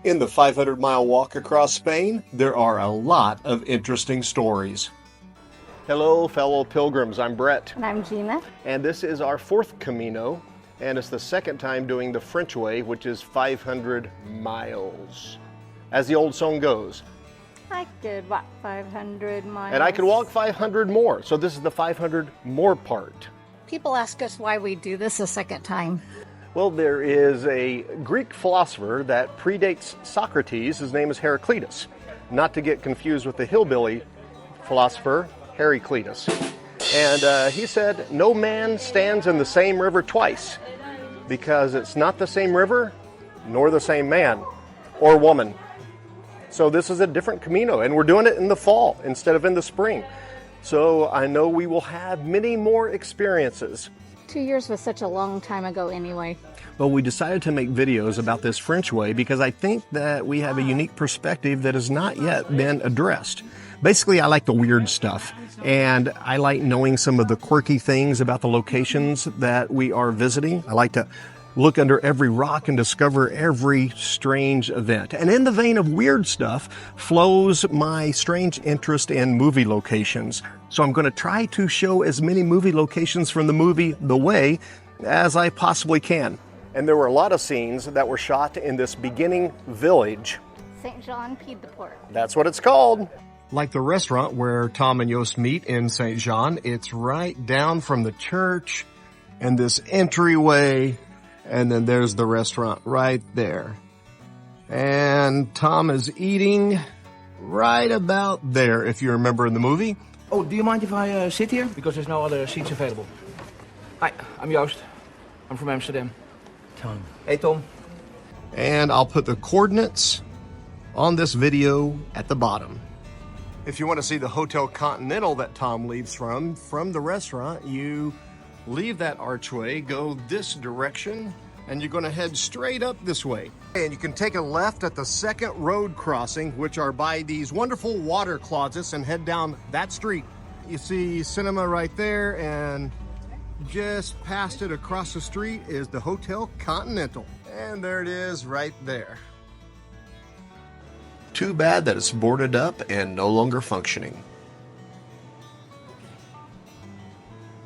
In the 500-mile walk across Spain, there are a lot of interesting stories. Hello, fellow pilgrims. I'm Brett. And I'm Gina. And this is our fourth Camino, and it's the second time doing the French way, which is 500 miles. As the old song goes, I could walk 500 miles. and I could walk 500 more. So this is the 500 more part. People ask us why we do this a second time. Well, there is a Greek philosopher that predates Socrates. His name is Heraclitus. Not to get confused with the hillbilly philosopher, Heraclitus. And he said, no man stands in the same river twice, because it's not the same river, nor the same man or woman. So this is a different Camino, and we're doing it in the fall instead of in the spring. So I know we will have many more experiences. 2 years was such a long time ago anyway. But we decided to make videos about this French way because I think that we have a unique perspective that has not yet been addressed. Basically, I like the weird stuff, and I like knowing some of the quirky things about the locations that we are visiting. I like to look under every rock and discover every strange event. And in the vein of weird stuff flows my strange interest in movie locations. So I'm going to try to show as many movie locations from the movie The Way as I possibly can. And there were a lot of scenes that were shot in this beginning village. St. Jean Pied de Port. That's what it's called. Like the restaurant where Tom and Yost meet in St. Jean, it's right down from the church and this entryway. And then there's the restaurant right there. And Tom is eating right about there, if you remember in the movie. Oh, do you mind if I sit here? Because there's no other seats available. Hi, I'm Joost. I'm from Amsterdam. Tom. Hey, Tom. And I'll put the coordinates on this video at the bottom. If you want to see the Hotel Continental that Tom leaves from the restaurant, you leave that archway, go this direction, and you're going to head straight up this way. And you can take a left at the second road crossing, which are by these wonderful water closets, and head down that street. You see cinema right there, and just past it across the street is the Hotel Continental. And there it is right there. Too bad that it's boarded up and no longer functioning.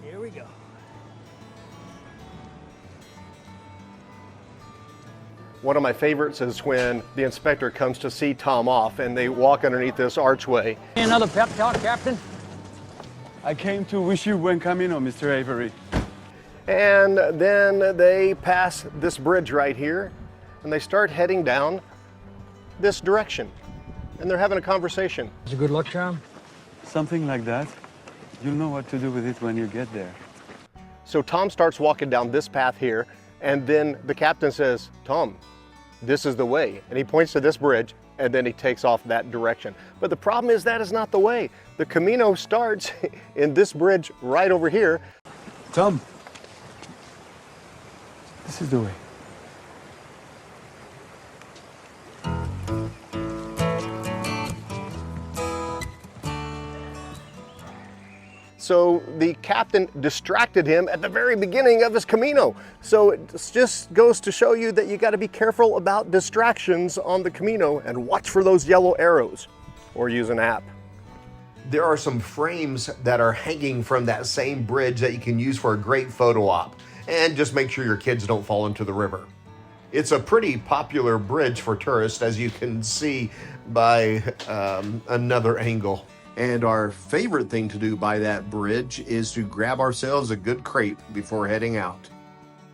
Here we go. One of my favorites is when the inspector comes to see Tom off and they walk underneath this archway. Another pep talk, Captain? I came to wish you buen camino, Mr. Avery. And then they pass this bridge right here and they start heading down this direction. And they're having a conversation. It's a good luck charm? Something like that. You'll know what to do with it when you get there. So Tom starts walking down this path here, and then the captain says, Tom, this is the way. And he points to this bridge, and then he takes off that direction. But the problem is that is not the way. The Camino starts in this bridge right over here. Tom, this is the way. So the captain distracted him at the very beginning of his Camino. So it just goes to show you that you got to be careful about distractions on the Camino and watch for those yellow arrows, or use an app. There are some frames that are hanging from that same bridge that you can use for a great photo op. And just make sure your kids don't fall into the river. It's a pretty popular bridge for tourists, as you can see by another angle. And our favorite thing to do by that bridge is to grab ourselves a good crepe before heading out.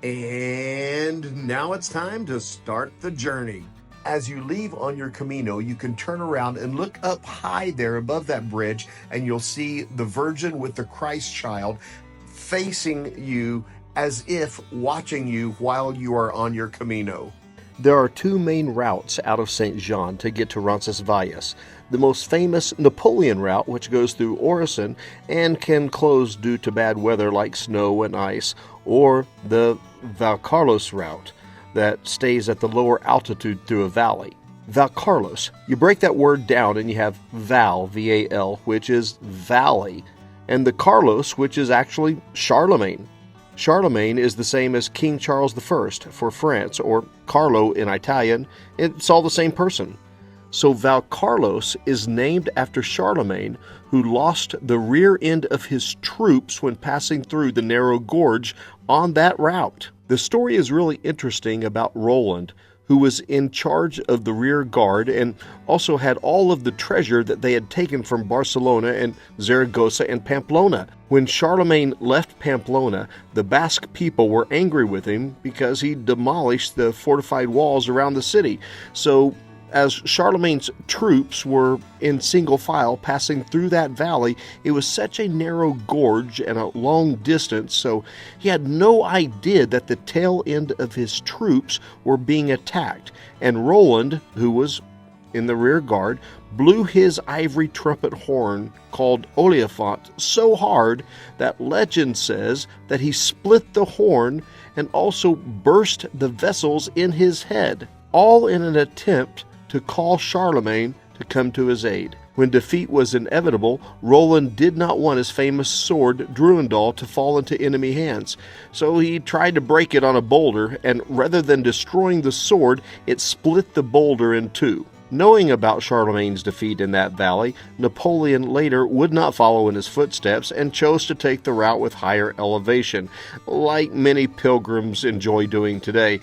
And now it's time to start the journey. As you leave on your Camino, you can turn around and look up high there above that bridge, and you'll see the Virgin with the Christ child facing you as if watching you while you are on your Camino. There are two main routes out of St. Jean to get to Roncesvalles. The most famous Napoleon route, which goes through Orisson and can close due to bad weather like snow and ice, or the Valcarlos route that stays at the lower altitude through a valley. Valcarlos, you break that word down and you have Val, V-A-L, which is valley, and the Carlos, which is actually Charlemagne. Charlemagne is the same as King Charles I for France, or Carlo in Italian. It's all the same person. So Val Carlos is named after Charlemagne, who lost the rear end of his troops when passing through the narrow gorge on that route. The story is really interesting about Roland, who was in charge of the rear guard and also had all of the treasure that they had taken from Barcelona and Zaragoza and Pamplona. When Charlemagne left Pamplona, the Basque people were angry with him because he demolished the fortified walls around the city. So as Charlemagne's troops were in single file passing through that valley, it was such a narrow gorge and a long distance, so he had no idea that the tail end of his troops were being attacked. And Roland, who was in the rear guard, blew his ivory trumpet horn called Oliphant so hard that legend says that he split the horn and also burst the vessels in his head, all in an attempt to call Charlemagne to come to his aid. When defeat was inevitable, Roland did not want his famous sword, Druendal, to fall into enemy hands. So he tried to break it on a boulder, and rather than destroying the sword, it split the boulder in two. Knowing about Charlemagne's defeat in that valley, Napoleon later would not follow in his footsteps and chose to take the route with higher elevation, like many pilgrims enjoy doing today.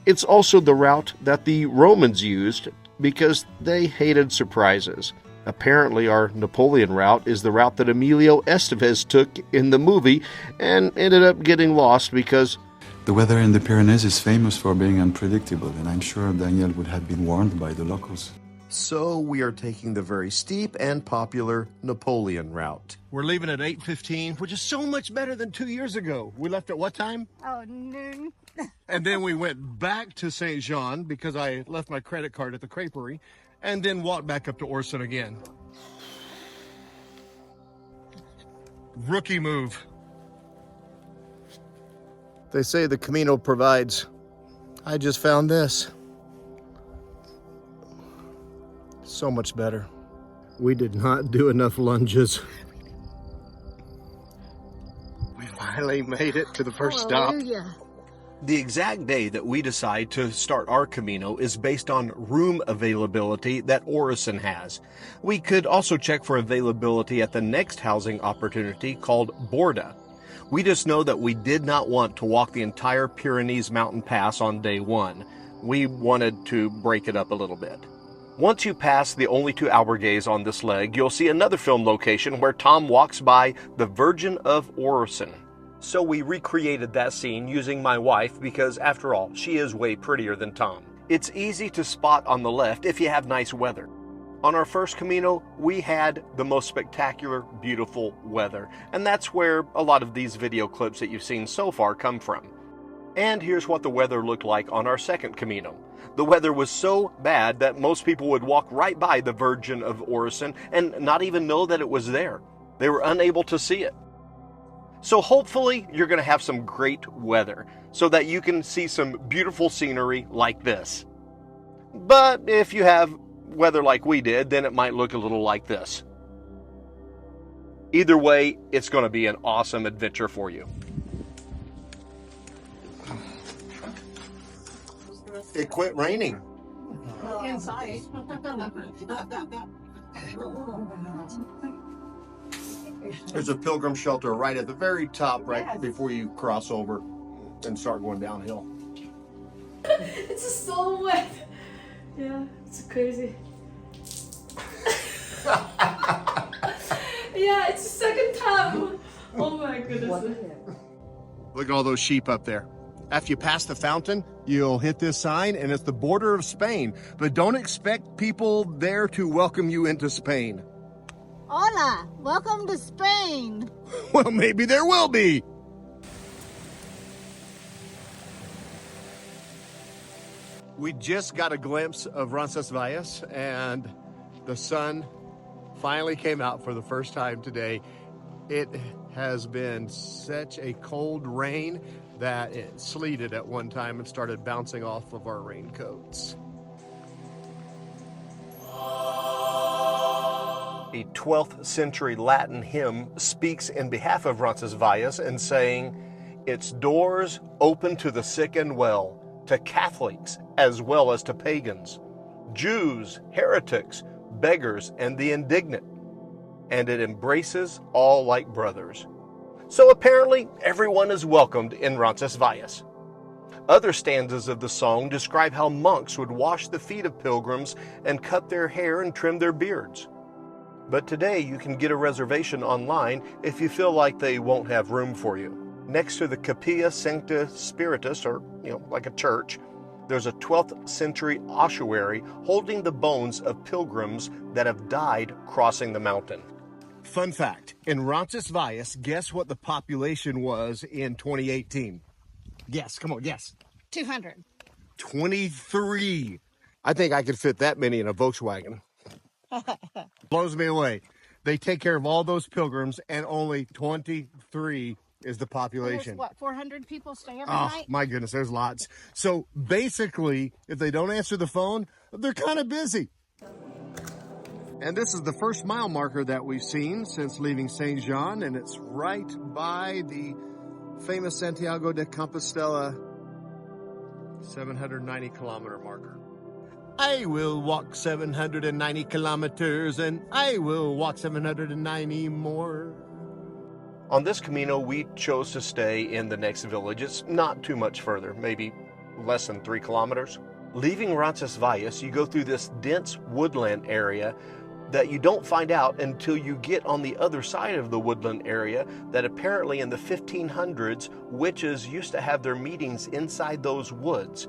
It's also the route that the Romans used because they hated surprises. Apparently, our Napoleon route is the route that Emilio Estevez took in the movie and ended up getting lost because The weather in the Pyrenees is famous for being unpredictable, and I'm sure Daniel would have been warned by the locals. So we are taking the very steep and popular Napoleon route. We're leaving at 8:15, which is so much better than 2 years ago. We left at what time? Oh, noon. And then we went back to St. Jean because I left my credit card at the creperie, and then walked back up to Orisson again. Rookie move. They say the Camino provides. I just found this. So much better. We did not do enough lunges. We finally made it to the first stop. Hallelujah. The exact day that we decide to start our Camino is based on room availability that Orisson has. We could also check for availability at the next housing opportunity called Borda. We just know that we did not want to walk the entire Pyrenees mountain pass on day one. We wanted to break it up a little bit. Once you pass the only 2 albergues on this leg, you'll see another film location where Tom walks by the Virgin of Orisson. So we recreated that scene using my wife because, after all, she is way prettier than Tom. It's easy to spot on the left if you have nice weather. On our first Camino, we had the most spectacular, beautiful weather, and that's where a lot of these video clips that you've seen so far come from. And here's what the weather looked like on our second Camino. The weather was so bad that most people would walk right by the Virgin of Orisson and not even know that it was there. They were unable to see it. So hopefully you're going to have some great weather so that you can see some beautiful scenery like this. But if you have weather like we did, then it might look a little like this. Either way, it's going to be an awesome adventure for you. It quit raining. Inside. There's a pilgrim shelter right at the very top, right before you cross over and start going downhill. It's just so wet. Yeah, it's crazy. Yeah, it's the second time. Oh my goodness. Look at all those sheep up there. After you pass the fountain, you'll hit this sign, and it's the border of Spain. But don't expect people there to welcome you into Spain. Hola, welcome to Spain. Well, maybe there will be. We just got a glimpse of Roncesvalles, and the sun finally came out for the first time today. It has been such a cold rain that it sleeted at one time and started bouncing off of our raincoats. A 12th century Latin hymn speaks in behalf of Roncesvalles and saying, Its doors open to the sick and well, to Catholics as well as to pagans, Jews, heretics, beggars, and the indignant, and it embraces all like brothers. So apparently everyone is welcomed in Roncesvalles. Other stanzas of the song describe how monks would wash the feet of pilgrims and cut their hair and trim their beards. But today you can get a reservation online if you feel like they won't have room for you. Next to the Capilla Sancta Spiritus, or like a church, there's a 12th century ossuary holding the bones of pilgrims that have died crossing the mountain. Fun fact, in Roncesvalles, guess what the population was in 2018? Guess, come on, guess. 200. 23. I think I could fit that many in a Volkswagen. Blows me away. They take care of all those pilgrims, and only 23 is the population. There's, 400 people stay every Oh, night? my goodness, there's lots. So basically, if they don't answer the phone, they're kind of busy. And this is the first mile marker that we've seen since leaving St. Jean, and it's right by the famous Santiago de Compostela 790-kilometer marker. I will walk 790 kilometers, and I will walk 790 more. On this Camino, we chose to stay in the next village. It's not too much further, maybe less than 3 kilometers. Leaving Roncesvalles, you go through this dense woodland area that you don't find out until you get on the other side of the woodland area, that apparently in the 1500s, witches used to have their meetings inside those woods.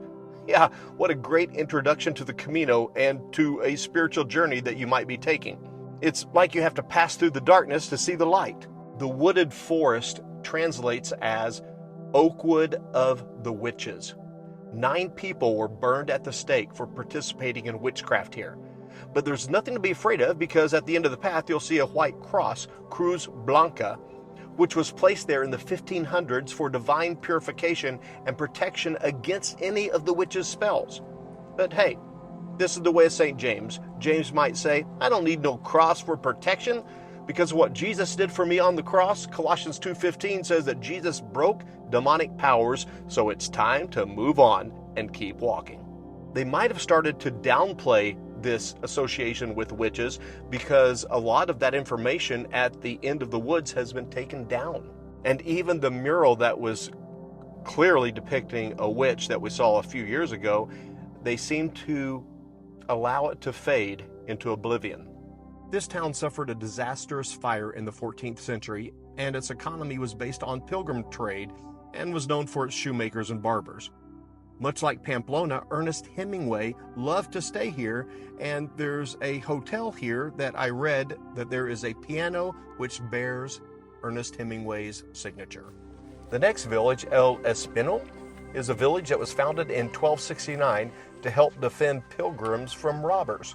Yeah, what a great introduction to the Camino and to a spiritual journey that you might be taking. It's like you have to pass through the darkness to see the light. The wooded forest translates as Oakwood of the Witches. 9 people were burned at the stake for participating in witchcraft here. But there's nothing to be afraid of, because at the end of the path you'll see a white cross, Cruz Blanca, which was placed there in the 1500s for divine purification and protection against any of the witches' spells. But hey, this is the way of St. James. James might say, I don't need no cross for protection, because of what Jesus did for me on the cross. Colossians 2:15 says that Jesus broke demonic powers, so it's time to move on and keep walking. They might have started to downplay this association with witches, because a lot of that information at the end of the woods has been taken down. And even the mural that was clearly depicting a witch that we saw a few years ago, they seem to allow it to fade into oblivion. This town suffered a disastrous fire in the 14th century, and its economy was based on pilgrim trade and was known for its shoemakers and barbers. Much like Pamplona, Ernest Hemingway loved to stay here, and there's a hotel here that I read that there is a piano which bears Ernest Hemingway's signature. The next village, El Espinal, is a village that was founded in 1269 to help defend pilgrims from robbers.